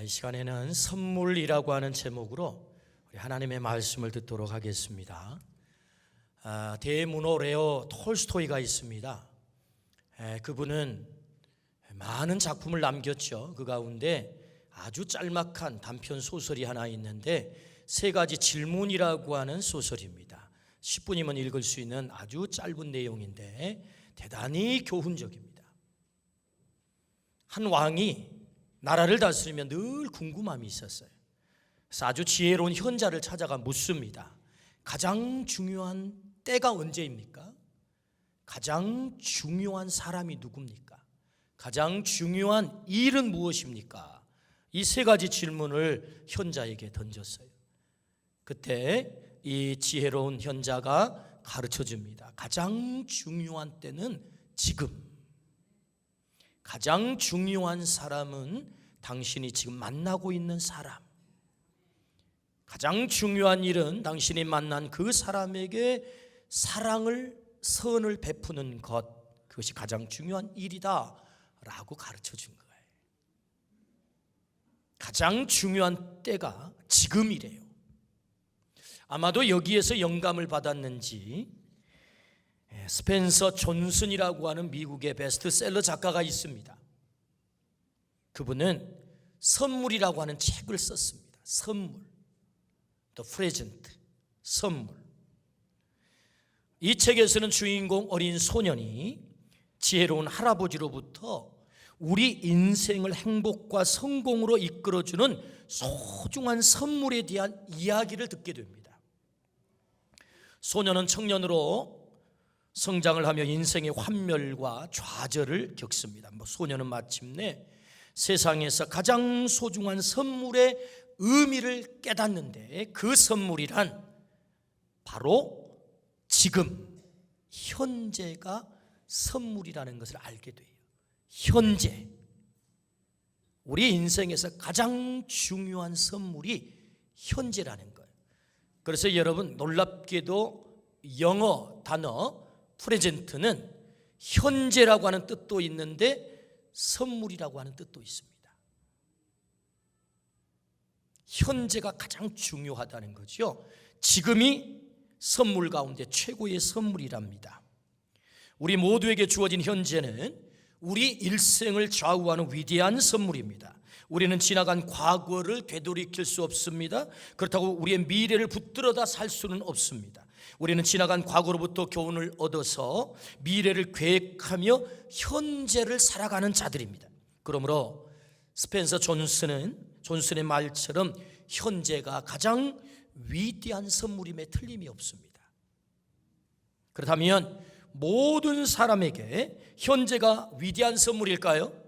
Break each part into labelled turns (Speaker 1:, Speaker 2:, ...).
Speaker 1: 이 시간에는 선물이라고 하는 제목으로 우리 하나님의 말씀을 듣도록 하겠습니다. 대문호 레오 톨스토이가 있습니다. 그분은 많은 작품을 남겼죠. 그 가운데 아주 짤막한 단편 소설이 하나 있는데 세 가지 질문이라고 하는 소설입니다. 10분이면 읽을 수 있는 아주 짧은 내용인데 대단히 교훈적입니다. 한 왕이 나라를 다스리며 늘 궁금함이 있었어요. 그래서 아주 지혜로운 현자를 찾아가 묻습니다. 가장 중요한 때가 언제입니까? 가장 중요한 사람이 누굽니까? 가장 중요한 일은 무엇입니까? 이 세 가지 질문을 현자에게 던졌어요. 그때 이 지혜로운 현자가 가르쳐 줍니다. 가장 중요한 때는 지금. 가장 중요한 사람은 당신이 지금 만나고 있는 사람. 가장 중요한 일은 당신이 만난 그 사람에게 사랑을, 선을 베푸는 것. 그것이 가장 중요한 일이다 라고 가르쳐 준 거예요. 가장 중요한 때가 지금이래요. 아마도 여기에서 영감을 받았는지 스펜서 존슨이라고 하는 미국의 베스트셀러 작가가 있습니다. 그분은 선물이라고 하는 책을 썼습니다. 선물, The Present, 선물. 이 책에서는 주인공 어린 소년이 지혜로운 할아버지로부터 우리 인생을 행복과 성공으로 이끌어주는 소중한 선물에 대한 이야기를 듣게 됩니다. 소년은 청년으로 성장을 하며 인생의 환멸과 좌절을 겪습니다. 소년은 마침내 세상에서 가장 소중한 선물의 의미를 깨닫는데 그 선물이란 바로 지금, 현재가 선물이라는 것을 알게 돼요. 현재. 우리 인생에서 가장 중요한 선물이 현재라는 거예요. 그래서 여러분 놀랍게도 영어 단어 프레젠트는 현재라고 하는 뜻도 있는데 선물이라고 하는 뜻도 있습니다. 현재가 가장 중요하다는 거죠. 지금이 선물 가운데 최고의 선물이랍니다. 우리 모두에게 주어진 현재는 우리 일생을 좌우하는 위대한 선물입니다. 우리는 지나간 과거를 되돌이킬 수 없습니다. 그렇다고 우리의 미래를 붙들어다 살 수는 없습니다. 우리는 지나간 과거로부터 교훈을 얻어서 미래를 계획하며 현재를 살아가는 자들입니다. 그러므로 스펜서 존슨의 말처럼 현재가 가장 위대한 선물임에 틀림이 없습니다. 그렇다면 모든 사람에게 현재가 위대한 선물일까요?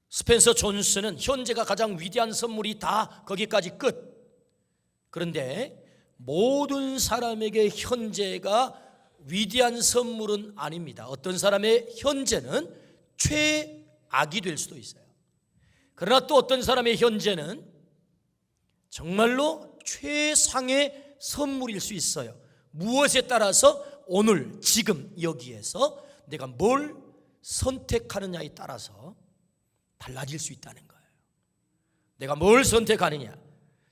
Speaker 1: 스펜서 존슨은 현재가 가장 위대한 선물이다, 거기까지 끝. 그런데 모든 사람에게 현재가 위대한 선물은 아닙니다. 어떤 사람의 현재는 최악이 될 수도 있어요. 그러나 또 어떤 사람의 현재는 정말로 최상의 선물일 수 있어요. 무엇에 따라서 오늘 지금 여기에서 내가 뭘 선택하느냐에 따라서 달라질 수 있다는 거예요. 내가 뭘 선택하느냐.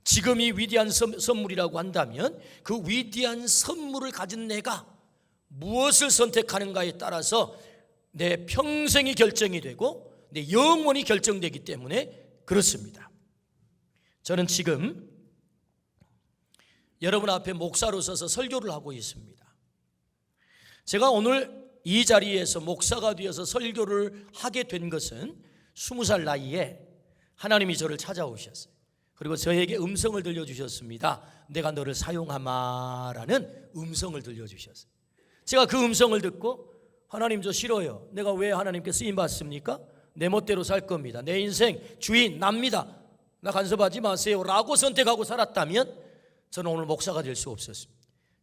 Speaker 1: 지금이 위대한 선물이라고 한다면 그 위대한 선물을 가진 내가 무엇을 선택하는가에 따라서 내 평생이 결정이 되고 내 영원히 결정되기 때문에 그렇습니다. 저는 지금 여러분 앞에 목사로 서서 설교를 하고 있습니다. 제가 오늘 이 자리에서 목사가 되어서 설교를 하게 된 것은 20살 나이에 하나님이 저를 찾아오셨어요. 그리고 저에게 음성을 들려주셨습니다. 내가 너를 사용하마라는 음성을 들려주셨어요. 제가 그 음성을 듣고 하나님 저 싫어요. 내가 왜 하나님께 쓰임받습니까? 내 멋대로 살 겁니다. 내 인생 주인 납니다. 나 간섭하지 마세요 라고 선택하고 살았다면 저는 오늘 목사가 될 수 없었습니다.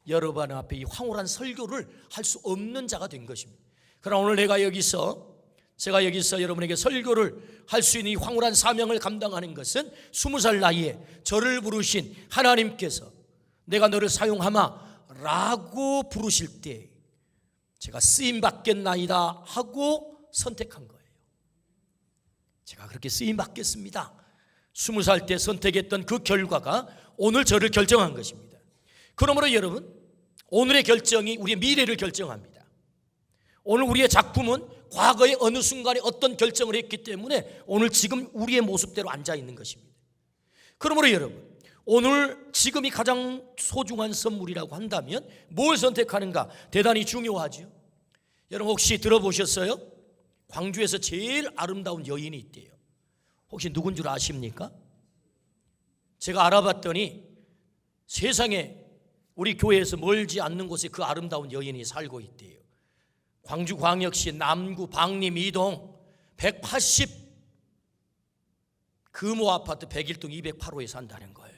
Speaker 1: 여러분 앞에 이 황홀한 설교를 할 수 없는 자가 된 것입니다. 그러나 오늘 제가 여기서 여러분에게 설교를 할 수 있는 이 황홀한 사명을 감당하는 것은 20살 나이에 저를 부르신 하나님께서 내가 너를 사용하마 라고 부르실 때 제가 쓰임받겠나이다 하고 선택한 거예요. 제가 그렇게 쓰임받겠습니다 20살 때 선택했던 그 결과가 오늘 저를 결정한 것입니다. 그러므로 여러분, 오늘의 결정이 우리의 미래를 결정합니다. 오늘 우리의 작품은 과거의 어느 순간에 어떤 결정을 했기 때문에 오늘 지금 우리의 모습대로 앉아 있는 것입니다. 그러므로 여러분, 오늘 지금이 가장 소중한 선물이라고 한다면 뭘 선택하는가 대단히 중요하죠. 여러분 혹시 들어보셨어요? 광주에서 제일 아름다운 여인이 있대요. 혹시 누군 줄 아십니까? 제가 알아봤더니 세상에 우리 교회에서 멀지 않는 곳에 그 아름다운 여인이 살고 있대요. 광주광역시 남구 방림 2동 180 금호 아파트 101동 208호에 산다는 거예요.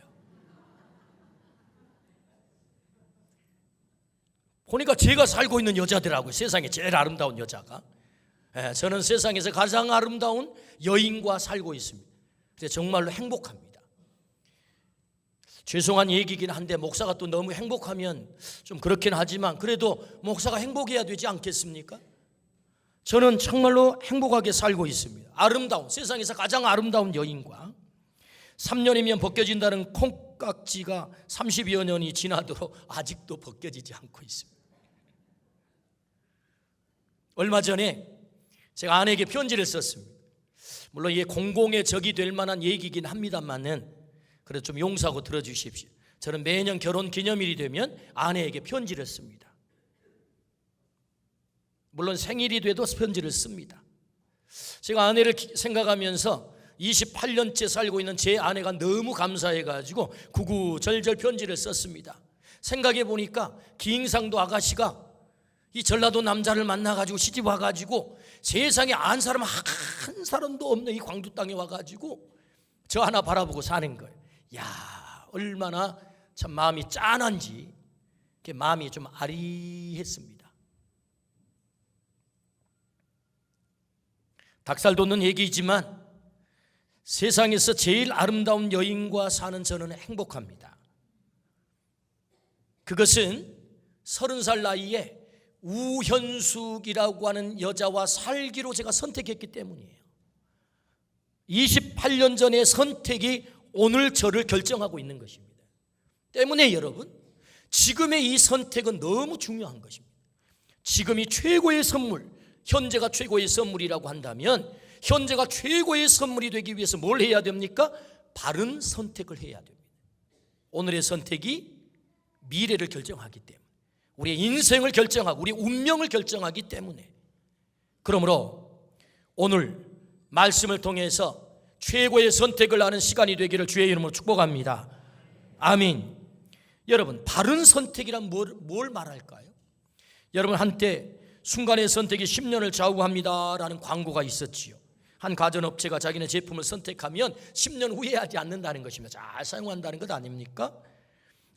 Speaker 1: 보니까 제가 살고 있는 여자들하고 세상에 제일 아름다운 여자가, 저는 세상에서 가장 아름다운 여인과 살고 있습니다. 그래서 정말로 행복합니다. 죄송한 얘기긴 한데 목사가 또 너무 행복하면 좀 그렇긴 하지만 그래도 목사가 행복해야 되지 않겠습니까? 저는 정말로 행복하게 살고 있습니다. 아름다운, 세상에서 가장 아름다운 여인과 3년이면 벗겨진다는 콩깍지가 30여 년이 지나도록 아직도 벗겨지지 않고 있습니다. 얼마 전에 제가 아내에게 편지를 썼습니다. 물론 이게 공공의 적이 될 만한 얘기긴 합니다만은 그래도 좀 용서하고 들어주십시오. 저는 매년 결혼 기념일이 되면 아내에게 편지를 씁니다. 물론 생일이 돼도 편지를 씁니다. 제가 아내를 생각하면서 28년째 살고 있는 제 아내가 너무 감사해가지고 구구절절 편지를 썼습니다. 생각해 보니까 기잉상도 아가씨가 이 전라도 남자를 만나가지고 시집 와가지고 세상에 안 사람 한 사람도 없는 이 광주 땅에 와가지고 저 하나 바라보고 사는 거예요. 야, 얼마나 참 마음이 짠한지 마음이 좀 아리했습니다. 닭살 돋는 얘기이지만 세상에서 제일 아름다운 여인과 사는 저는 행복합니다. 그것은 30살 나이에 우현숙이라고 하는 여자와 살기로 제가 선택했기 때문이에요. 28년 전의 선택이 오늘 저를 결정하고 있는 것입니다. 때문에 여러분, 지금의 이 선택은 너무 중요한 것입니다. 지금이 최고의 선물, 현재가 최고의 선물이라고 한다면 현재가 최고의 선물이 되기 위해서 뭘 해야 됩니까? 바른 선택을 해야 됩니다. 오늘의 선택이 미래를 결정하기 때문에, 우리의 인생을 결정하고 우리의 운명을 결정하기 때문에, 그러므로 오늘 말씀을 통해서 최고의 선택을 하는 시간이 되기를 주의 이름으로 축복합니다. 아멘. 여러분, 바른 선택이란 뭘 말할까요? 여러분, 한때 순간의 선택이 10년을 좌우합니다라는 광고가 있었지요. 한 가전업체가 자기네 제품을 선택하면 10년 후회하지 않는다는 것입니다. 잘 사용한다는 것 아닙니까?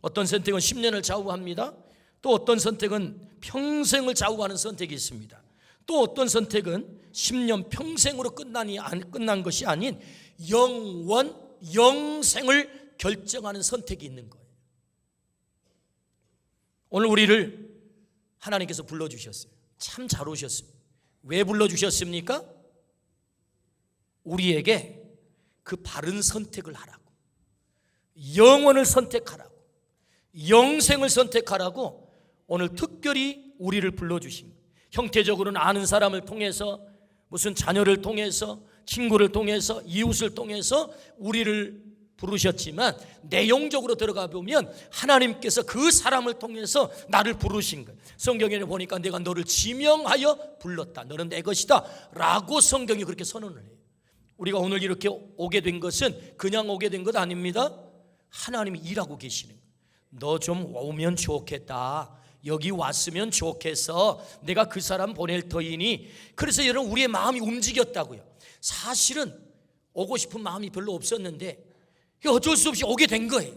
Speaker 1: 어떤 선택은 10년을 좌우합니다. 또 어떤 선택은 평생을 좌우하는 선택이 있습니다. 또 어떤 선택은 10년 평생으로 끝난 것이 아닌 영원, 영생을 결정하는 선택이 있는 거예요. 오늘 우리를 하나님께서 불러주셨어요. 참 잘 오셨습니다. 왜 불러주셨습니까? 우리에게 그 바른 선택을 하라고, 영원을 선택하라고, 영생을 선택하라고 오늘 특별히 우리를 불러주신 거예요. 형태적으로는 아는 사람을 통해서, 무슨 자녀를 통해서, 친구를 통해서, 이웃을 통해서 우리를 부르셨지만 내용적으로 들어가 보면 하나님께서 그 사람을 통해서 나를 부르신 거예요. 성경에 보니까 내가 너를 지명하여 불렀다, 너는 내 것이다 라고 성경이 그렇게 선언을 해요. 우리가 오늘 이렇게 오게 된 것은 그냥 오게 된 것 아닙니다. 하나님이 일하고 계시는 거예요. 너 좀 오면 좋겠다, 여기 왔으면 좋겠어, 내가 그 사람 보낼 터이니. 그래서 여러분, 우리의 마음이 움직였다고요. 사실은 오고 싶은 마음이 별로 없었는데 어쩔 수 없이 오게 된 거예요.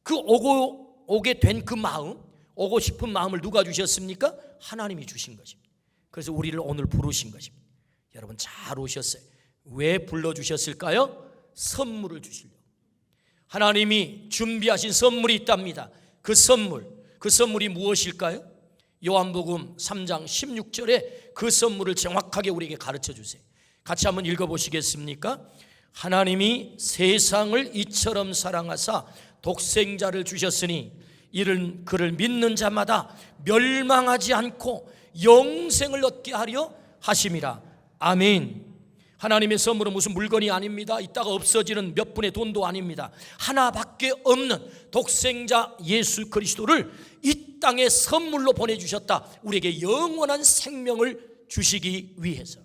Speaker 1: 그 오게 된 그 마음, 오고 싶은 마음을 누가 주셨습니까? 하나님이 주신 것입니다. 그래서 우리를 오늘 부르신 것입니다. 여러분, 잘 오셨어요. 왜 불러주셨을까요? 선물을 주시려고. 하나님이 준비하신 선물이 있답니다. 그 선물이 무엇일까요? 요한복음 3장 16절에 그 선물을 정확하게 우리에게 가르쳐 주세요. 같이 한번 읽어보시겠습니까? 하나님이 세상을 이처럼 사랑하사 독생자를 주셨으니 이는 그를 믿는 자마다 멸망하지 않고 영생을 얻게 하려 하심이라. 아멘. 하나님의 선물은 무슨 물건이 아닙니다. 이따가 없어지는 몇 푼의 돈도 아닙니다. 하나밖에 없는 독생자 예수 그리스도를 이 땅에 선물로 보내주셨다. 우리에게 영원한 생명을 주시기 위해서.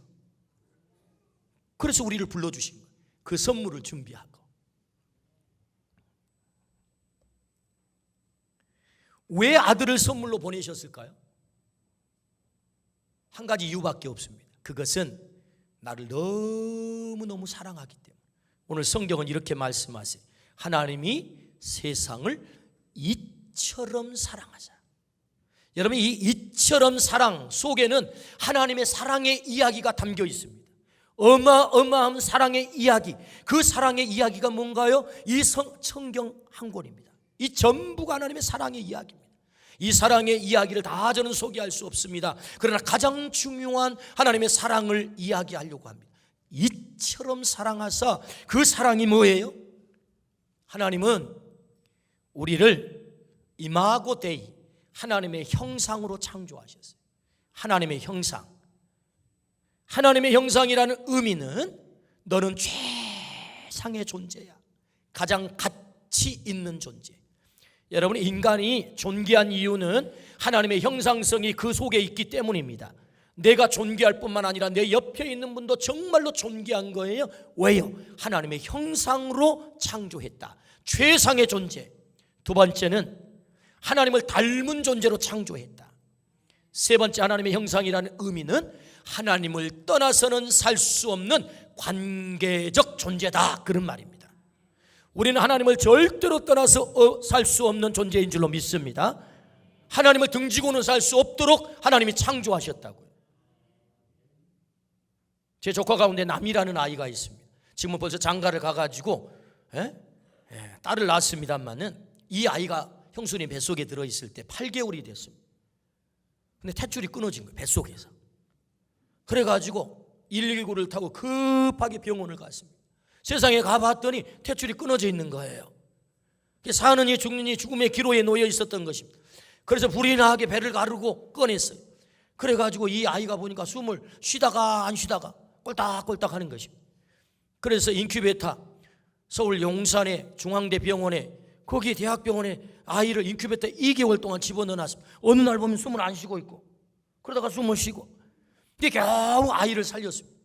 Speaker 1: 그래서 우리를 불러주신 거예요. 그 선물을 준비하고. 왜 아들을 선물로 보내셨을까요? 한 가지 이유밖에 없습니다. 그것은 나를 너무너무 사랑하기 때문에. 오늘 성경은 이렇게 말씀하세요. 하나님이 세상을 이처럼 사랑하자. 여러분, 이 이처럼 사랑 속에는 하나님의 사랑의 이야기가 담겨 있습니다. 어마어마한 사랑의 이야기. 그 사랑의 이야기가 뭔가요? 이 성경 한 권입니다. 이 전부가 하나님의 사랑의 이야기입니다. 이 사랑의 이야기를 다 저는 소개할 수 없습니다. 그러나 가장 중요한 하나님의 사랑을 이야기하려고 합니다. 이처럼 사랑하사, 그 사랑이 뭐예요? 하나님은 우리를 이마고 데이, 하나님의 형상으로 창조하셨어요. 하나님의 형상. 하나님의 형상이라는 의미는 너는 최상의 존재야. 가장 가치 있는 존재. 여러분, 인간이 존귀한 이유는 하나님의 형상성이 그 속에 있기 때문입니다. 내가 존귀할 뿐만 아니라 내 옆에 있는 분도 정말로 존귀한 거예요. 왜요? 하나님의 형상으로 창조했다. 최상의 존재. 두 번째는 하나님을 닮은 존재로 창조했다. 세 번째, 하나님의 형상이라는 의미는 하나님을 떠나서는 살 수 없는 관계적 존재다. 그런 말입니다. 우리는 하나님을 절대로 떠나서 살 수 없는 존재인 줄로 믿습니다. 하나님을 등지고는 살 수 없도록 하나님이 창조하셨다고요. 제 조카 가운데 남이라는 아이가 있습니다. 지금은 벌써 장가를 가가지고 딸을 낳았습니다만은 이 아이가 형수님 뱃속에 들어있을 때 8개월이 됐습니다. 근데 탯줄이 끊어진 거예요, 뱃속에서. 그래가지고 119를 타고 급하게 병원을 갔습니다. 세상에 가봤더니 탯줄이 끊어져 있는 거예요. 사느니 죽느니 죽음의 기로에 놓여 있었던 것입니다. 그래서 불이 나게 배를 가르고 꺼냈어요. 그래가지고 이 아이가 보니까 숨을 쉬다가 안 쉬다가 꼴딱꼴딱 하는 것입니다. 그래서 인큐베이터, 서울 용산의 중앙대병원에, 거기 대학병원에 아이를 인큐베이터에 2개월 동안 집어넣어놨습니다. 어느 날 보면 숨을 안 쉬고 있고, 그러다가 숨을 쉬고, 이게 겨우 아이를 살렸습니다.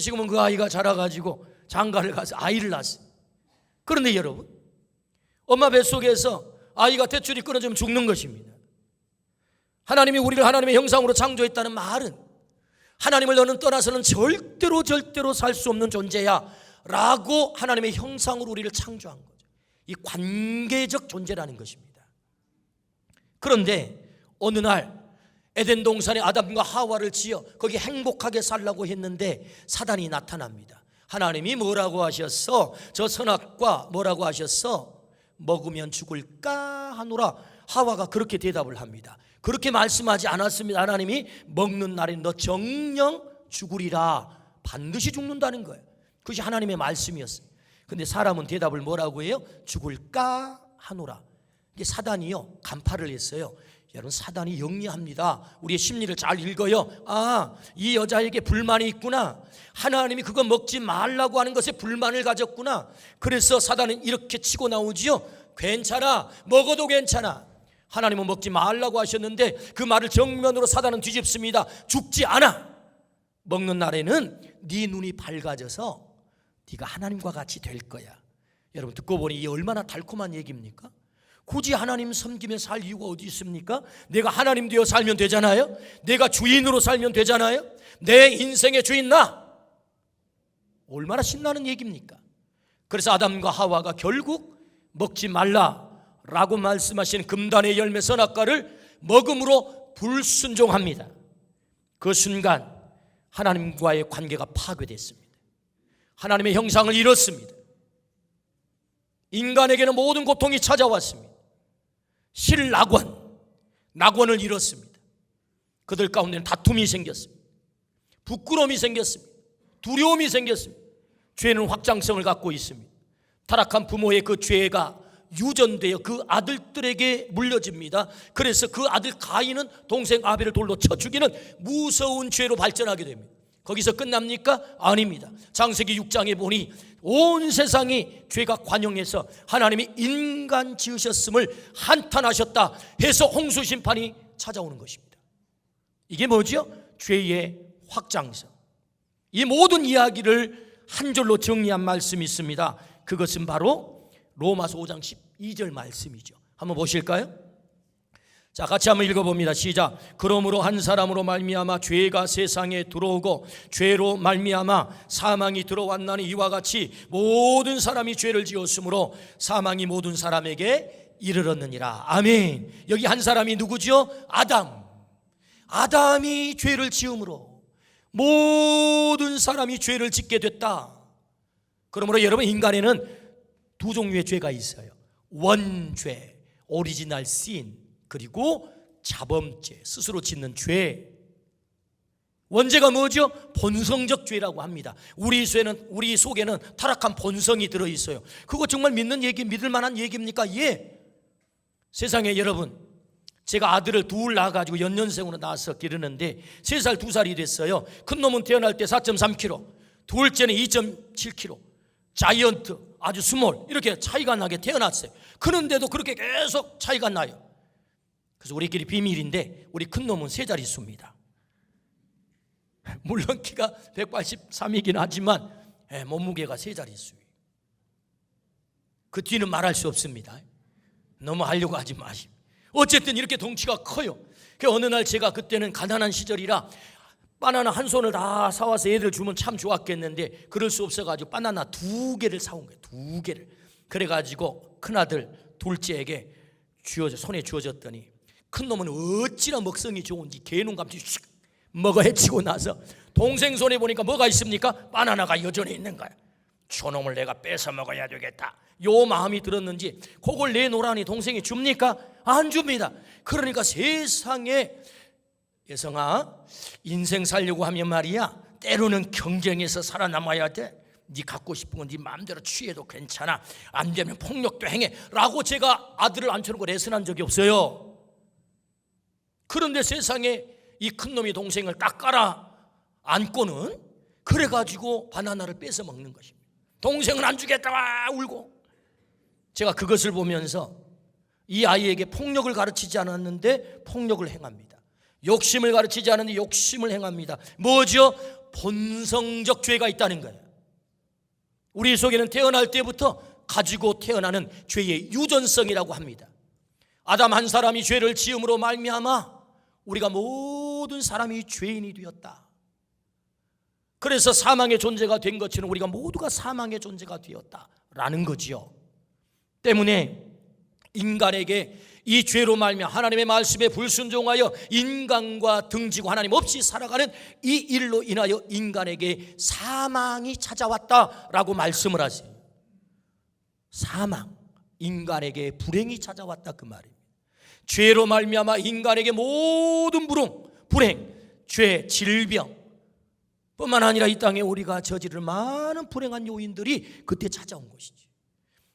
Speaker 1: 지금은 그 아이가 자라가지고 장가를 가서 아이를 낳았어요. 그런데 여러분, 엄마 뱃속에서 아이가 탯줄이 끊어지면 죽는 것입니다. 하나님이 우리를 하나님의 형상으로 창조했다는 말은 하나님을 너는 떠나서는 절대로 살 수 없는 존재야 라고 하나님의 형상으로 우리를 창조한 거죠. 이 관계적 존재라는 것입니다. 그런데 어느 날 에덴 동산에 아담과 하와를 지어 거기 행복하게 살라고 했는데 사단이 나타납니다. 하나님이 뭐라고 하셨어? 저 선악과 뭐라고 하셨어? 먹으면 죽을까 하노라. 하와가 그렇게 대답을 합니다. 그렇게 말씀하지 않았습니다. 하나님이 먹는 날에 너 정녕 죽으리라. 반드시 죽는다는 거예요. 그것이 하나님의 말씀이었어요. 근데 사람은 대답을 뭐라고 해요? 죽을까 하노라. 이게 사단이요, 간파를 했어요. 여러분, 사단이 영리합니다. 우리의 심리를 잘 읽어요. 이 여자에게 불만이 있구나. 하나님이 그거 먹지 말라고 하는 것에 불만을 가졌구나. 그래서 사단은 이렇게 치고 나오지요. 괜찮아, 먹어도 괜찮아. 하나님은 먹지 말라고 하셨는데 그 말을 정면으로 사단은 뒤집습니다. 죽지 않아. 먹는 날에는 네 눈이 밝아져서 네가 하나님과 같이 될 거야. 여러분, 듣고 보니 이게 얼마나 달콤한 얘기입니까? 굳이 하나님 섬기며 살 이유가 어디 있습니까? 내가 하나님 되어 살면 되잖아요. 내가 주인으로 살면 되잖아요. 내 인생의 주인 나. 얼마나 신나는 얘기입니까? 그래서 아담과 하와가 결국 먹지 말라라고 말씀하신 금단의 열매 선악과를 먹음으로 불순종합니다. 그 순간 하나님과의 관계가 파괴됐습니다. 하나님의 형상을 잃었습니다. 인간에게는 모든 고통이 찾아왔습니다. 낙원을 잃었습니다. 그들 가운데는 다툼이 생겼습니다. 부끄러움이 생겼습니다. 두려움이 생겼습니다. 죄는 확장성을 갖고 있습니다. 타락한 부모의 그 죄가 유전되어 그 아들들에게 물려집니다. 그래서 그 아들 가인은 동생 아벨을 돌로 쳐 죽이는 무서운 죄로 발전하게 됩니다. 거기서 끝납니까? 아닙니다. 창세기 6장에 보니 온 세상이 죄가 관영해서 하나님이 인간 지으셨음을 한탄하셨다 해서 홍수 심판이 찾아오는 것입니다. 이게 뭐죠? 죄의 확장성. 이 모든 이야기를 한 줄로 정리한 말씀이 있습니다. 그것은 바로 로마서 5장 12절 말씀이죠. 한번 보실까요? 자, 같이 한번 읽어봅니다. 시작. 그러므로 한 사람으로 말미암아 죄가 세상에 들어오고 죄로 말미암아 사망이 들어왔나니 이와 같이 모든 사람이 죄를 지었으므로 사망이 모든 사람에게 이르렀느니라. 아멘. 여기 한 사람이 누구죠? 아담이 죄를 지음으로 모든 사람이 죄를 짓게 됐다. 그러므로 여러분, 인간에는 두 종류의 죄가 있어요. 원죄, 오리지널 신, 그리고 자범죄, 스스로 짓는 죄. 원죄가 뭐죠? 본성적 죄라고 합니다. 우리 속에는 타락한 본성이 들어있어요. 그거 정말 믿을 만한 얘기입니까? 예. 세상에 여러분, 제가 아들을 둘 낳아가지고 연년생으로 낳아서 기르는데 3살, 2살이 됐어요. 큰 놈은 태어날 때 4.3kg, 둘째는 2.7kg, 자이언트, 아주 스몰, 이렇게 차이가 나게 태어났어요. 그런데도 그렇게 계속 차이가 나요. 그래서 우리끼리 비밀인데 우리 큰 놈은 3자릿수입니다. 물론 키가 183이긴 하지만 몸무게가 3자릿수예요. 그 뒤는 말할 수 없습니다. 너무 하려고 하지 마시고. 어쨌든 이렇게 덩치가 커요. 어느 날 제가 그때는 가난한 시절이라 바나나 한 손을 다 사와서 애들 주면 참 좋았겠는데 그럴 수 없어가지고 바나나 2개를 사온 거예요. 2개를. 그래가지고 큰아들 둘째에게 손에 쥐어줬더니 큰 놈은 어찌나 먹성이 좋은지 개눈감치 슉 먹어 헤치고 나서 동생 손에 보니까 뭐가 있습니까? 바나나가 여전히 있는 거야. 저놈을 내가 뺏어 먹어야 되겠다, 요 마음이 들었는지 그걸 내놓으라니 동생이 줍니까? 안 줍니다. 그러니까 세상에, 예성아, 인생 살려고 하면 말이야, 때로는 경쟁에서 살아남아야 돼. 네 갖고 싶은 건 네 마음대로 취해도 괜찮아. 안 되면 폭력도 행해 라고 제가 아들을 앉혀놓고 레슨한 적이 없어요. 그런데 세상에 이 큰놈이 동생을 딱 깔아 안고는 그래가지고 바나나를 뺏어 먹는 것입니다. 동생은 안 주겠다 와 울고. 제가 그것을 보면서 이 아이에게 폭력을 가르치지 않았는데 폭력을 행합니다. 욕심을 가르치지 않았는데 욕심을 행합니다. 뭐죠? 본성적 죄가 있다는 거예요. 우리 속에는 태어날 때부터 가지고 태어나는 죄의 유전성이라고 합니다. 아담 한 사람이 죄를 지음으로 말미암아 우리가 모든 사람이 죄인이 되었다. 그래서 사망의 존재가 된 것처럼 우리가 모두가 사망의 존재가 되었다라는 거지요. 때문에 인간에게 이 죄로 말미암아 하나님의 말씀에 불순종하여 인간과 등지고 하나님 없이 살아가는 이 일로 인하여 인간에게 사망이 찾아왔다라고 말씀을 하세요. 사망, 인간에게 불행이 찾아왔다 그 말입니다. 죄로 말미암아 인간에게 모든 불행, 죄, 질병 뿐만 아니라 이 땅에 우리가 저지를 많은 불행한 요인들이 그때 찾아온 것이지.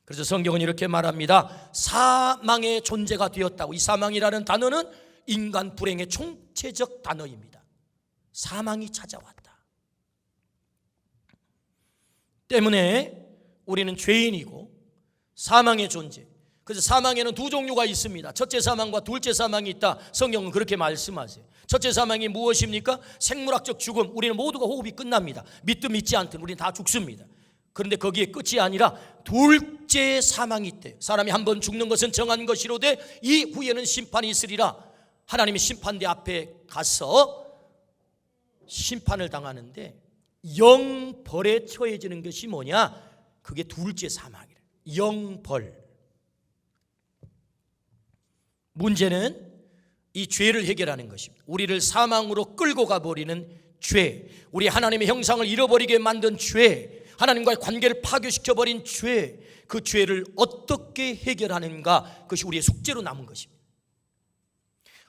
Speaker 1: 그래서 성경은 이렇게 말합니다. 사망의 존재가 되었다고. 이 사망이라는 단어는 인간 불행의 총체적 단어입니다. 사망이 찾아왔다. 때문에 우리는 죄인이고 사망의 존재. 그래서 사망에는 두 종류가 있습니다. 첫째 사망과 둘째 사망이 있다. 성경은 그렇게 말씀하세요. 첫째 사망이 무엇입니까? 생물학적 죽음. 우리는 모두가 호흡이 끝납니다. 믿든 믿지 않든 우리는 다 죽습니다. 그런데 거기에 끝이 아니라 둘째 사망이 있대요. 사람이 한 번 죽는 것은 정한 것이로되 이후에는 심판이 있으리라. 하나님이 심판대 앞에 가서 심판을 당하는데 영벌에 처해지는 것이 뭐냐? 그게 둘째 사망이래. 영벌. 문제는 이 죄를 해결하는 것입니다. 우리를 사망으로 끌고 가버리는 죄, 우리 하나님의 형상을 잃어버리게 만든 죄, 하나님과의 관계를 파괴시켜버린 죄, 그 죄를 어떻게 해결하는가, 그것이 우리의 숙제로 남은 것입니다.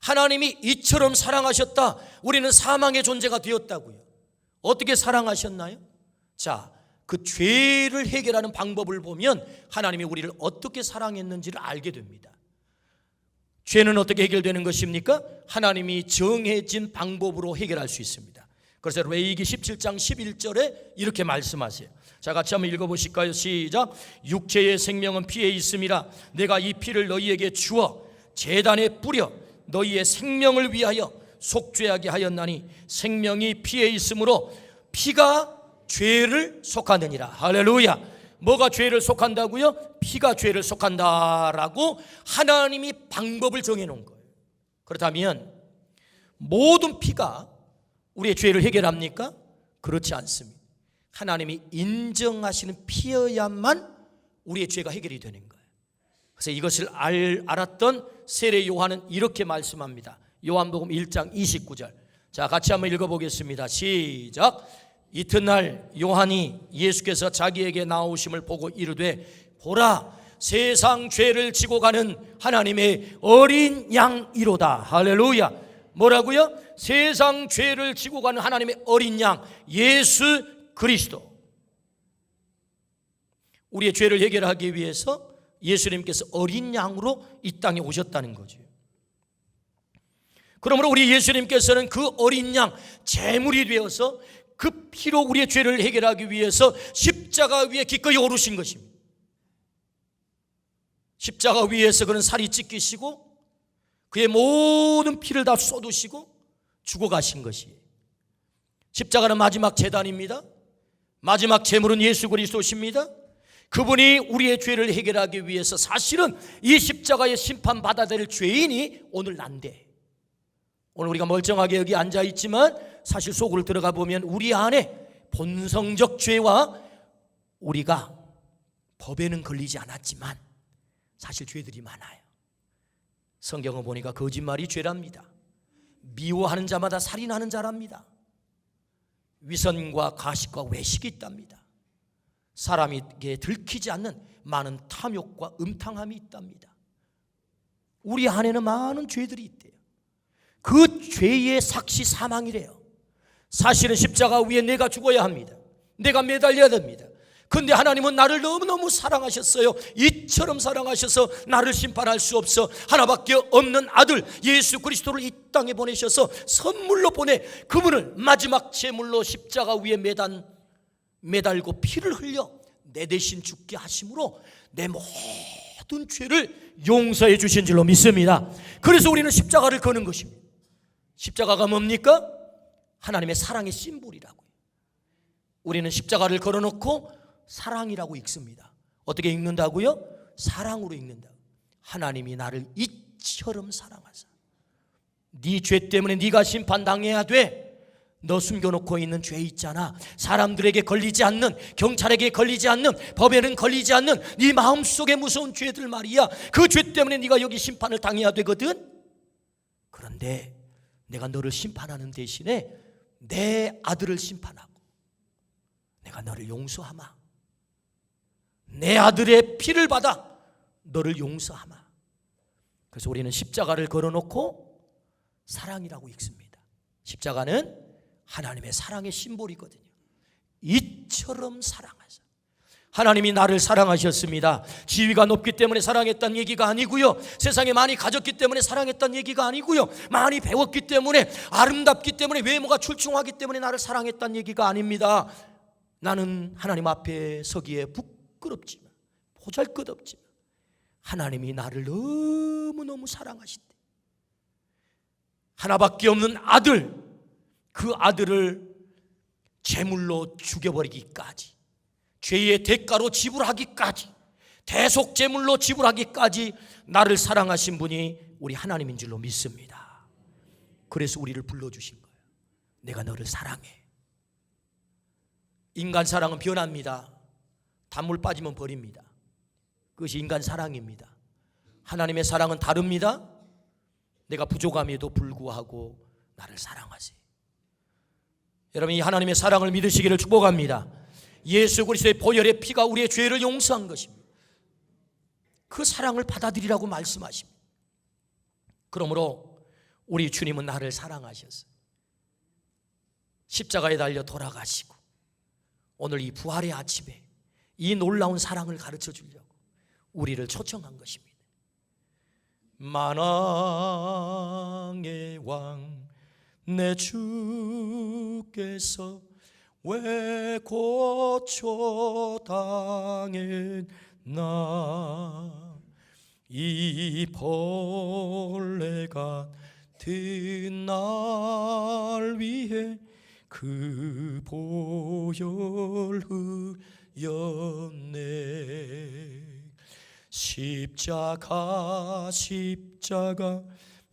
Speaker 1: 하나님이 이처럼 사랑하셨다. 우리는 사망의 존재가 되었다고요. 어떻게 사랑하셨나요? 자, 그 죄를 해결하는 방법을 보면 하나님이 우리를 어떻게 사랑했는지를 알게 됩니다. 죄는 어떻게 해결되는 것입니까? 하나님이 정해진 방법으로 해결할 수 있습니다. 그래서 레위기 17장 11절에 이렇게 말씀하세요. 자, 같이 한번 읽어보실까요? 시작. 육체의 생명은 피에 있음이라 내가 이 피를 너희에게 주어 제단에 뿌려 너희의 생명을 위하여 속죄하게 하였나니 생명이 피에 있으므로 피가 죄를 속하느니라. 할렐루야. 뭐가 죄를 속한다고요? 피가 죄를 속한다라고 하나님이 방법을 정해놓은 거예요. 그렇다면 모든 피가 우리의 죄를 해결합니까? 그렇지 않습니다. 하나님이 인정하시는 피여야만 우리의 죄가 해결이 되는 거예요. 그래서 이것을 알았던 세례 요한은 이렇게 말씀합니다. 요한복음 1장 29절. 자, 같이 한번 읽어보겠습니다. 시작. 이튿날 요한이 예수께서 자기에게 나오심을 보고 이르되 보라 세상 죄를 지고 가는 하나님의 어린 양이로다. 할렐루야. 뭐라고요? 세상 죄를 지고 가는 하나님의 어린 양 예수 그리스도. 우리의 죄를 해결하기 위해서 예수님께서 어린 양으로 이 땅에 오셨다는 거죠. 그러므로 우리 예수님께서는 그 어린 양 제물이 되어서 그 피로 우리의 죄를 해결하기 위해서 십자가 위에 기꺼이 오르신 것입니다. 십자가 위에서 그는 살이 찢기시고 그의 모든 피를 다 쏟으시고 죽어가신 것이에요. 십자가는 마지막 제단입니다. 마지막 제물은 예수 그리스도십니다. 그분이 우리의 죄를 해결하기 위해서 사실은 이 십자가의 심판받아야 될 죄인이 오늘 난데, 오늘 우리가 멀쩡하게 여기 앉아있지만 사실 속으로 들어가 보면 우리 안에 본성적 죄와 우리가 법에는 걸리지 않았지만 사실 죄들이 많아요. 성경을 보니까 거짓말이 죄랍니다. 미워하는 자마다 살인하는 자랍니다. 위선과 가식과 외식이 있답니다. 사람에게 들키지 않는 많은 탐욕과 음탕함이 있답니다. 우리 안에는 많은 죄들이 있대요. 그 죄의 삭시 사망이래요. 사실은 십자가 위에 내가 죽어야 합니다. 내가 매달려야 됩니다. 근데 하나님은 나를 너무너무 사랑하셨어요. 이처럼 사랑하셔서 나를 심판할 수 없어 하나밖에 없는 아들 예수 그리스도를 이 땅에 보내셔서 선물로 보내 그분을 마지막 제물로 십자가 위에 매달고 피를 흘려 내 대신 죽게 하심으로 내 모든 죄를 용서해 주신 줄로 믿습니다. 그래서 우리는 십자가를 거는 것입니다. 십자가가 뭡니까? 하나님의 사랑의 심볼이라고요. 우리는 십자가를 걸어놓고 사랑이라고 읽습니다. 어떻게 읽는다고요? 사랑으로 읽는다고. 하나님이 나를 이처럼 사랑하사 네 죄 때문에 네가 심판당해야 돼. 너 숨겨놓고 있는 죄 있잖아. 사람들에게 걸리지 않는, 경찰에게 걸리지 않는, 법에는 걸리지 않는 네 마음속에 무서운 죄들 말이야. 그 죄 때문에 네가 여기 심판을 당해야 되거든. 그런데 내가 너를 심판하는 대신에 내 아들을 심판하고 내가 너를 용서하마. 내 아들의 피를 받아 너를 용서하마. 그래서 우리는 십자가를 걸어놓고 사랑이라고 읽습니다. 십자가는 하나님의 사랑의 심볼이거든요. 이처럼 사랑하사. 하나님이 나를 사랑하셨습니다. 지위가 높기 때문에 사랑했다는 얘기가 아니고요, 세상에 많이 가졌기 때문에 사랑했다는 얘기가 아니고요, 많이 배웠기 때문에, 아름답기 때문에, 외모가 출중하기 때문에 나를 사랑했다는 얘기가 아닙니다. 나는 하나님 앞에 서기에 부끄럽지만 보잘것없지만 하나님이 나를 너무너무 사랑하신대. 하나밖에 없는 아들, 그 아들을 제물로 죽여버리기까지, 죄의 대가로 지불하기까지, 대속제물로 지불하기까지 나를 사랑하신 분이 우리 하나님인 줄로 믿습니다. 그래서 우리를 불러주신 거예요. 내가 너를 사랑해. 인간 사랑은 변합니다. 단물 빠지면 버립니다. 그것이 인간 사랑입니다. 하나님의 사랑은 다릅니다. 내가 부족함에도 불구하고 나를 사랑하세요. 여러분, 이 하나님의 사랑을 믿으시기를 축복합니다. 예수 그리스도의 보혈의 피가 우리의 죄를 용서한 것입니다. 그 사랑을 받아들이라고 말씀하십니다. 그러므로 우리 주님은 나를 사랑하셨어요. 십자가에 달려 돌아가시고 오늘 이 부활의 아침에 이 놀라운 사랑을 가르쳐 주려고 우리를 초청한 것입니다. 만왕의 왕 내 주께서 왜 고초당했나, 이 벌레 같은 날 위해 그 보혈 흘렸네. 십자가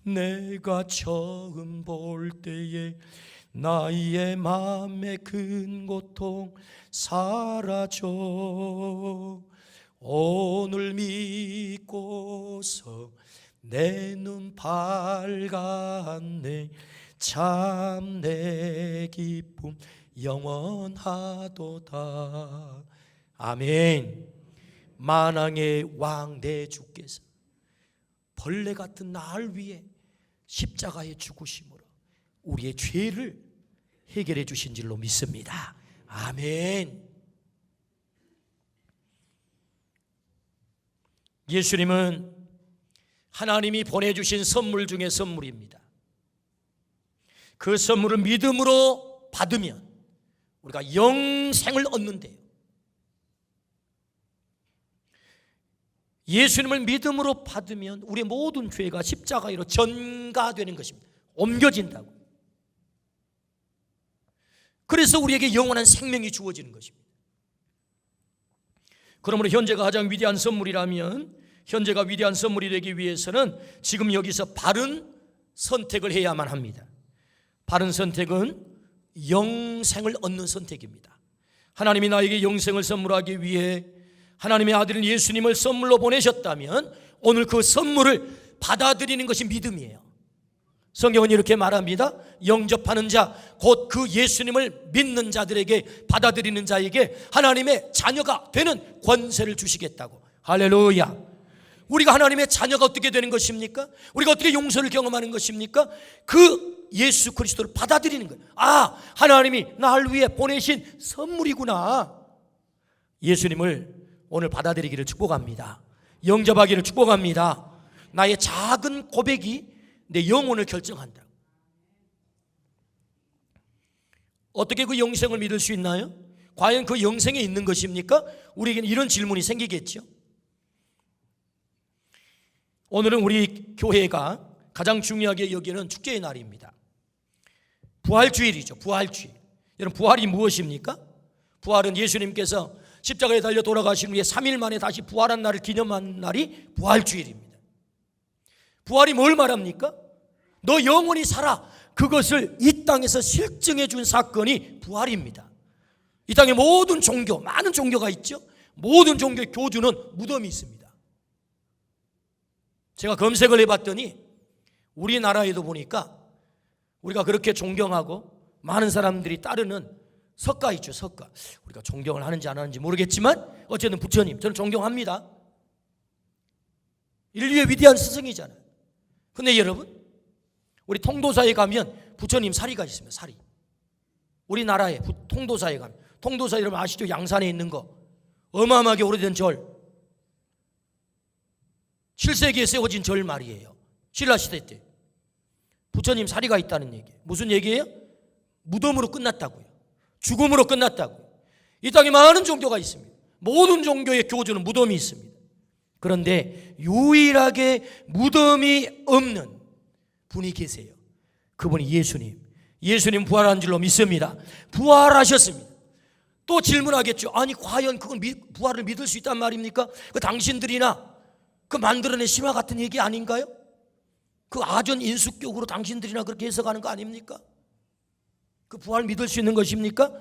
Speaker 1: 내가 처음 볼 때에 나의 맘에 큰 고통 사라져. 오늘 믿고서 내 눈 밝았네. 참 내 기쁨 영원하도다. 아멘. 만왕의 왕 내 주께서 벌레 같은 날 위에 십자가에 죽으심으로 우리의 죄를 해결해 주신 줄로 믿습니다. 아멘. 예수님은 하나님이 보내주신 선물 중에 선물입니다. 그 선물을 믿음으로 받으면 우리가 영생을 얻는데요. 예수님을 믿음으로 받으면 우리의 모든 죄가 십자가로 전가되는 것입니다. 옮겨진다고. 그래서 우리에게 영원한 생명이 주어지는 것입니다. 그러므로 현재가 가장 위대한 선물이라면, 현재가 위대한 선물이 되기 위해서는 지금 여기서 바른 선택을 해야만 합니다. 바른 선택은 영생을 얻는 선택입니다. 하나님이 나에게 영생을 선물하기 위해 하나님의 아들 예수님을 선물로 보내셨다면 오늘 그 선물을 받아들이는 것이 믿음이에요. 성경은 이렇게 말합니다. 영접하는 자, 곧 그 예수님을 믿는 자들에게, 받아들이는 자에게 하나님의 자녀가 되는 권세를 주시겠다고. 할렐루야. 우리가 하나님의 자녀가 어떻게 되는 것입니까? 우리가 어떻게 용서를 경험하는 것입니까? 그 예수 그리스도를 받아들이는 거예요. 아, 하나님이 나를 위해 보내신 선물이구나. 예수님을 오늘 받아들이기를 축복합니다. 영접하기를 축복합니다. 나의 작은 고백이 내 영혼을 결정한다. 어떻게 그 영생을 믿을 수 있나요? 과연 그 영생에 있는 것입니까? 우리에게는 이런 질문이 생기겠죠. 오늘은 우리 교회가 가장 중요하게 여기는 축제의 날입니다. 부활주일이죠. 부활주일. 여러분, 부활이 무엇입니까? 부활은 예수님께서 십자가에 달려 돌아가신 후에 3일 만에 다시 부활한 날을 기념한 날이 부활주일입니다. 부활이 뭘 말합니까? 너 영원히 살아. 그것을 이 땅에서 실증해 준 사건이 부활입니다. 이 땅에 모든 종교, 많은 종교가 있죠. 모든 종교의 교주는 무덤이 있습니다. 제가 검색을 해봤더니 우리나라에도 보니까 우리가 그렇게 존경하고 많은 사람들이 따르는 석가 있죠. 석가. 우리가 존경을 하는지 안 하는지 모르겠지만 어쨌든 부처님 저는 존경합니다. 인류의 위대한 스승이잖아요. 근데 여러분, 우리 통도사에 가면 부처님 사리가 있습니다. 사리. 우리나라에 통도사에 가면, 통도사 여러분 아시죠? 양산에 있는 거 어마어마하게 오래된 절, 7세기에 세워진 절 말이에요. 신라시대 때 부처님 사리가 있다는 얘기예요. 무슨 얘기예요? 무덤으로 끝났다고요. 죽음으로 끝났다고. 이 땅에 많은 종교가 있습니다. 모든 종교의 교주는 무덤이 있습니다. 그런데 유일하게 무덤이 없는 분이 계세요. 그분이 예수님. 예수님 부활한 줄로 믿습니다. 부활하셨습니다. 또 질문하겠죠. 아니 과연 그건 부활을 믿을 수 있단 말입니까? 그 당신들이나 그 만들어낸 신화 같은 얘기 아닌가요? 그 아전 인수격으로 당신들이나 그렇게 해석하는 거 아닙니까? 그 부활 믿을 수 있는 것입니까?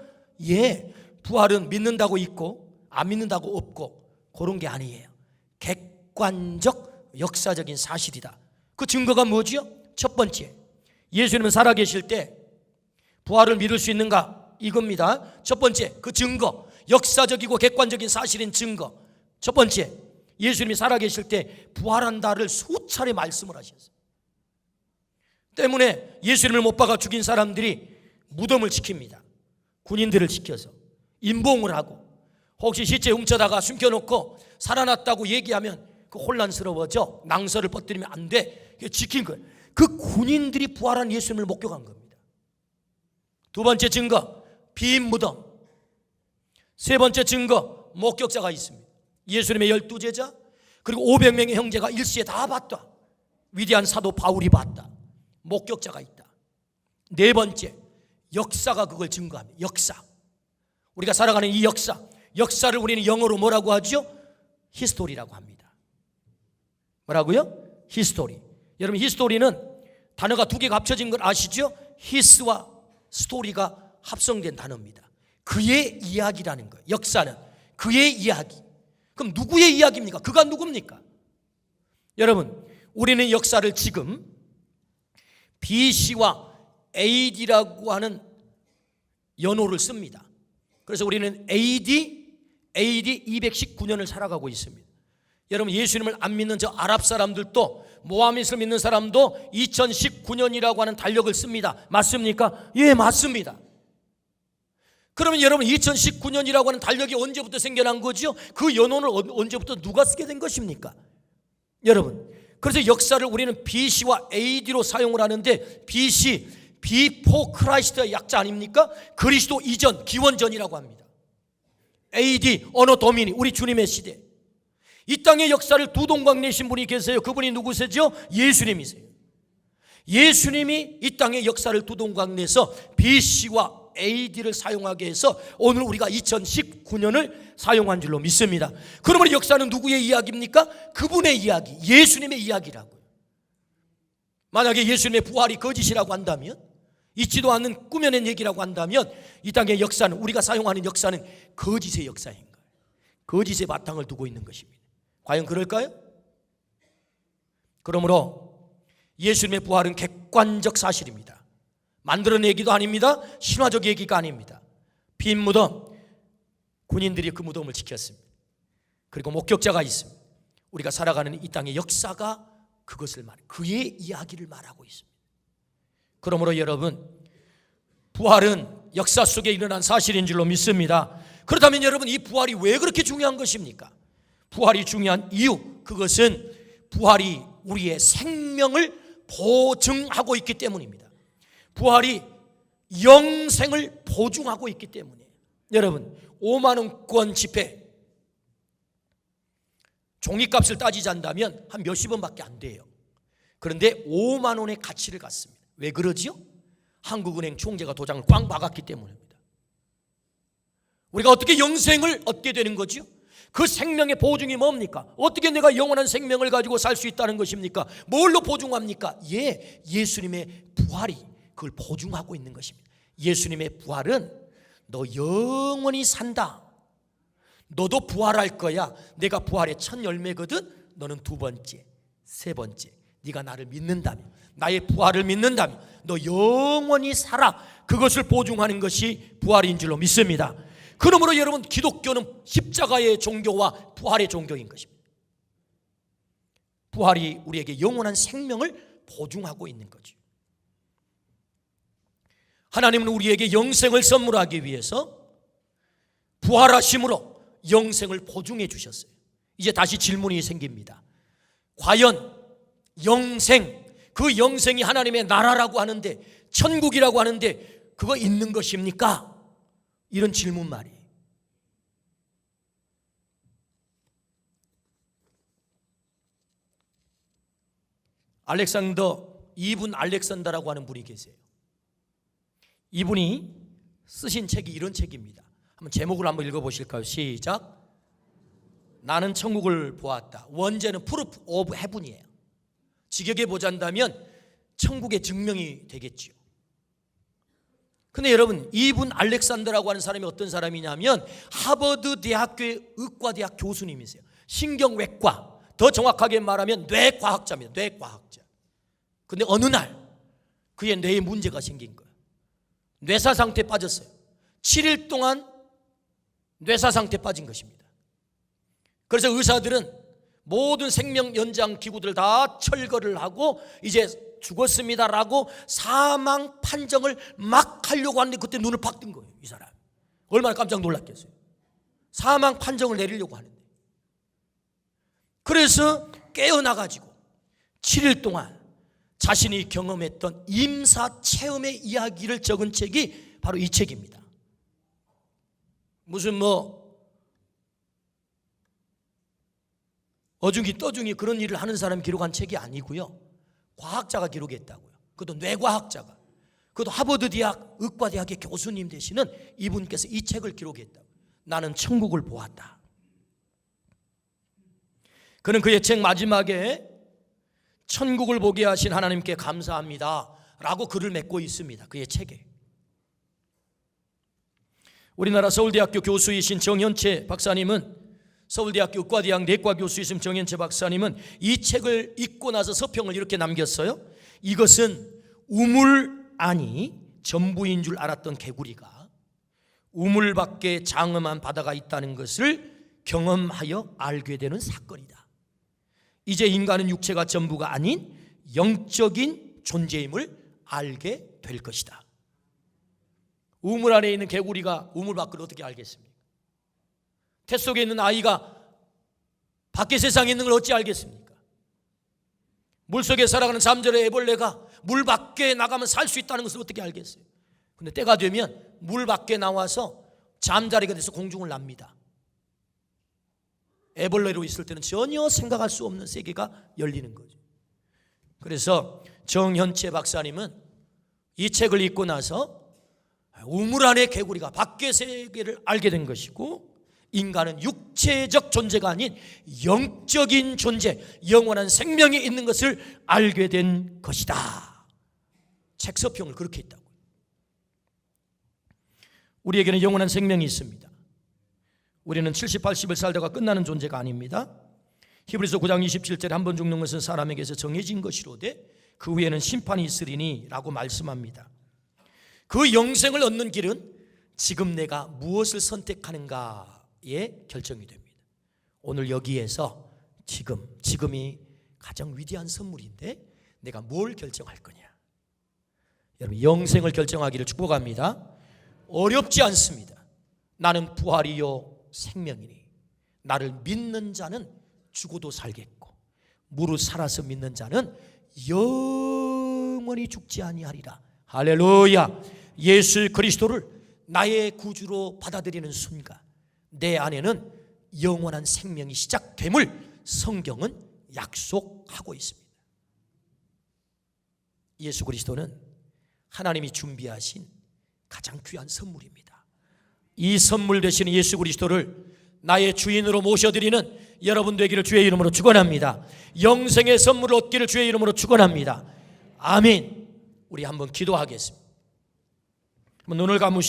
Speaker 1: 예, 부활은 믿는다고 있고 안 믿는다고 없고 그런 게 아니에요. 객관적 역사적인 사실이다. 그 증거가 뭐지요? 첫 번째, 예수님은 살아계실 때 부활을 믿을 수 있는가? 이겁니다. 첫 번째, 그 증거, 역사적이고 객관적인 사실인 증거. 첫 번째, 예수님이 살아계실 때 부활한다를 수차례 말씀을 하셨어요. 때문에 예수님을 못 박아 죽인 사람들이 무덤을 지킵니다. 군인들을 지켜서. 임봉을 하고 혹시 시체 훔쳐다가 숨겨놓고 살아났다고 얘기하면 그 혼란스러워져. 낭설을 퍼뜨리면 안 돼. 지킨 거예요. 그 군인들이 부활한 예수님을 목격한 겁니다. 두 번째 증거, 빈 무덤. 세 번째 증거, 목격자가 있습니다. 예수님의 12제자 그리고 500명의 형제가 일시에 다 봤다. 위대한 사도 바울이 봤다. 목격자가 있다. 네 번째, 역사가 그걸 증거합니다. 역사. 우리가 살아가는 이 역사를 우리는 영어로 뭐라고 하죠? 히스토리라고 합니다. 뭐라고요? 히스토리. 여러분, 히스토리는 단어가 두 개가 합쳐진 걸 아시죠? 히스와 스토리가 합성된 단어입니다. 그의 이야기라는 거예요. 역사는 그의 이야기. 그럼 누구의 이야기입니까? 그가 누굽니까? 여러분, 우리는 역사를 지금 BC와 AD라고 하는 연호를 씁니다. 그래서 우리는 AD 219년을 살아가고 있습니다. 여러분, 예수님을 안 믿는 저 아랍 사람들도 모하메드를 믿는 사람도 2019년이라고 하는 달력을 씁니다. 맞습니까? 예, 맞습니다. 그러면 여러분, 2019년이라고 하는 달력이 언제부터 생겨난 거죠? 그 연호를 언제부터 누가 쓰게 된 것입니까? 여러분, 그래서 역사를 우리는 BC와 AD로 사용을 하는데, BC, Before Christ의 약자 아닙니까? 그리스도 이전, 기원전이라고 합니다. AD, 어노 도미니, 우리 주님의 시대. 이 땅의 역사를 두 동강 내신 분이 계세요. 그분이 누구세요? 예수님이세요. 예수님이 이 땅의 역사를 두 동강 내서 BC와 AD를 사용하게 해서 오늘 우리가 2019년을 사용한 줄로 믿습니다. 그러면 역사는 누구의 이야기입니까? 그분의 이야기, 예수님의 이야기라고요. 만약에 예수님의 부활이 거짓이라고 한다면, 있지도 않는 꾸며낸 얘기라고 한다면, 이 땅의 역사는, 우리가 사용하는 역사는 거짓의 역사인 거예요. 거짓의 바탕을 두고 있는 것입니다. 과연 그럴까요? 그러므로 예수님의 부활은 객관적 사실입니다. 만들어낸 얘기도 아닙니다. 신화적 얘기가 아닙니다. 빈 무덤, 군인들이 그 무덤을 지켰습니다. 그리고 목격자가 있습니다. 우리가 살아가는 이 땅의 역사가 그것을 그의 이야기를 말하고 있습니다. 그러므로 여러분, 부활은 역사 속에 일어난 사실인 줄로 믿습니다. 그렇다면 여러분, 이 부활이 왜 그렇게 중요한 것입니까? 부활이 중요한 이유, 그것은 부활이 우리의 생명을 보증하고 있기 때문입니다. 부활이 영생을 보증하고 있기 때문이에요. 여러분, 5만 원권 지폐 종이값을 따지자면 한 몇십 원밖에 안 돼요. 그런데 5만 원의 가치를 갖습니다. 왜 그러지요? 한국은행 총재가 도장을 꽝 박았기 때문입니다. 우리가 어떻게 영생을 얻게 되는 거죠? 그 생명의 보증이 뭡니까? 어떻게 내가 영원한 생명을 가지고 살 수 있다는 것입니까? 뭘로 보증합니까? 예수님의 부활이 그걸 보증하고 있는 것입니다. 예수님의 부활은 너 영원히 산다. 너도 부활할 거야. 내가 부활의 첫 열매거든. 너는 두 번째, 세 번째, 네가 나를 믿는다면, 나의 부활을 믿는다면 너 영원히 살아. 그것을 보증하는 것이 부활인 줄로 믿습니다. 그러므로 여러분, 기독교는 십자가의 종교와 부활의 종교인 것입니다. 부활이 우리에게 영원한 생명을 보증하고 있는 거죠. 하나님은 우리에게 영생을 선물하기 위해서 부활하심으로 영생을 보증해 주셨어요. 이제 다시 질문이 생깁니다. 과연 영생, 그 영생이 하나님의 나라라고 하는데, 천국이라고 하는데 그거 있는 것입니까? 이런 질문 말이에요. 이분 알렉산더라고 하는 분이 계세요. 이분이 쓰신 책이 이런 책입니다. 한번 제목을 한번 읽어보실까요? 시작. 나는 천국을 보았다. 원제는 Proof of Heaven이에요. 직역해 보자면 천국의 증명이 되겠지요. 근데 여러분, 이분 알렉산더라고 하는 사람이 어떤 사람이냐면 하버드 대학교의 의과대학 교수님이세요. 신경외과, 더 정확하게 말하면 뇌과학자입니다. 뇌과학자. 근데 어느 날 그의 뇌에 문제가 생긴 거예요. 뇌사 상태에 빠졌어요. 7일 동안 뇌사 상태에 빠진 것입니다. 그래서 의사들은 모든 생명 연장 기구들을 다 철거를 하고 이제 죽었습니다라고 사망 판정을 막 하려고 하는데 그때 눈을 팍 뜬 거예요. 이 사람 얼마나 깜짝 놀랐겠어요. 사망 판정을 내리려고 하는데. 그래서 깨어나가지고 7일 동안 자신이 경험했던 임사 체험의 이야기를 적은 책이 바로 이 책입니다. 무슨 어중이 떠중이 그런 일을 하는 사람이 기록한 책이 아니고요, 과학자가 기록했다고요. 그것도 뇌과학자가, 그것도 하버드 대학 의과대학의 교수님 되시는 이분께서 이 책을 기록했다고. 나는 천국을 보았다. 그는 그의 책 마지막에 천국을 보게 하신 하나님께 감사합니다 라고 글을 맺고 있습니다. 그의 책에. 우리나라 서울대학교 교수이신 정현채 박사님은, 서울대학교 의과대학 내과 교수이신 정현채 박사님은 이 책을 읽고 나서 서평을 이렇게 남겼어요. 이것은 우물 안이 전부인 줄 알았던 개구리가 우물 밖에 장엄한 바다가 있다는 것을 경험하여 알게 되는 사건이다. 이제 인간은 육체가 전부가 아닌 영적인 존재임을 알게 될 것이다. 우물 안에 있는 개구리가 우물 밖을 어떻게 알겠습니까? 태 속에 있는 아이가 밖에 세상에 있는 걸 어찌 알겠습니까? 물속에 살아가는 잠자리 애벌레가 물 밖에 나가면 살 수 있다는 것을 어떻게 알겠어요? 근데 때가 되면 물 밖에 나와서 잠자리가 돼서 공중을 납니다. 애벌레로 있을 때는 전혀 생각할 수 없는 세계가 열리는 거죠. 그래서 정현채 박사님은 이 책을 읽고 나서 우물 안의 개구리가 밖의 세계를 알게 된 것이고, 인간은 육체적 존재가 아닌 영적인 존재, 영원한 생명이 있는 것을 알게 된 것이다. 책 서평을 그렇게 했다고. 우리에게는 영원한 생명이 있습니다. 우리는 70, 80을 살다가 끝나는 존재가 아닙니다. 히브리서 9장 27절에 한 번 죽는 것은 사람에게서 정해진 것이로되 그 후에는 심판이 있으리니 라고 말씀합니다. 그 영생을 얻는 길은 지금 내가 무엇을 선택하는가에 결정이 됩니다. 오늘 여기에서 지금이 가장 위대한 선물인데 내가 뭘 결정할 거냐. 여러분, 영생을 결정하기를 축복합니다. 어렵지 않습니다. 나는 부활이요 생명이니 나를 믿는 자는 죽어도 살겠고 무릇 살아서 믿는 자는 영원히 죽지 아니하리라. 할렐루야. 예수 그리스도를 나의 구주로 받아들이는 순간 내 안에는 영원한 생명이 시작됨을 성경은 약속하고 있습니다. 예수 그리스도는 하나님이 준비하신 가장 귀한 선물입니다. 이 선물 되시는 예수 그리스도를 나의 주인으로 모셔드리는 여러분 되기를 주의 이름으로 축원합니다. 영생의 선물을 얻기를 주의 이름으로 축원합니다. 아멘. 우리 한번 기도하겠습니다. 눈을 감으시고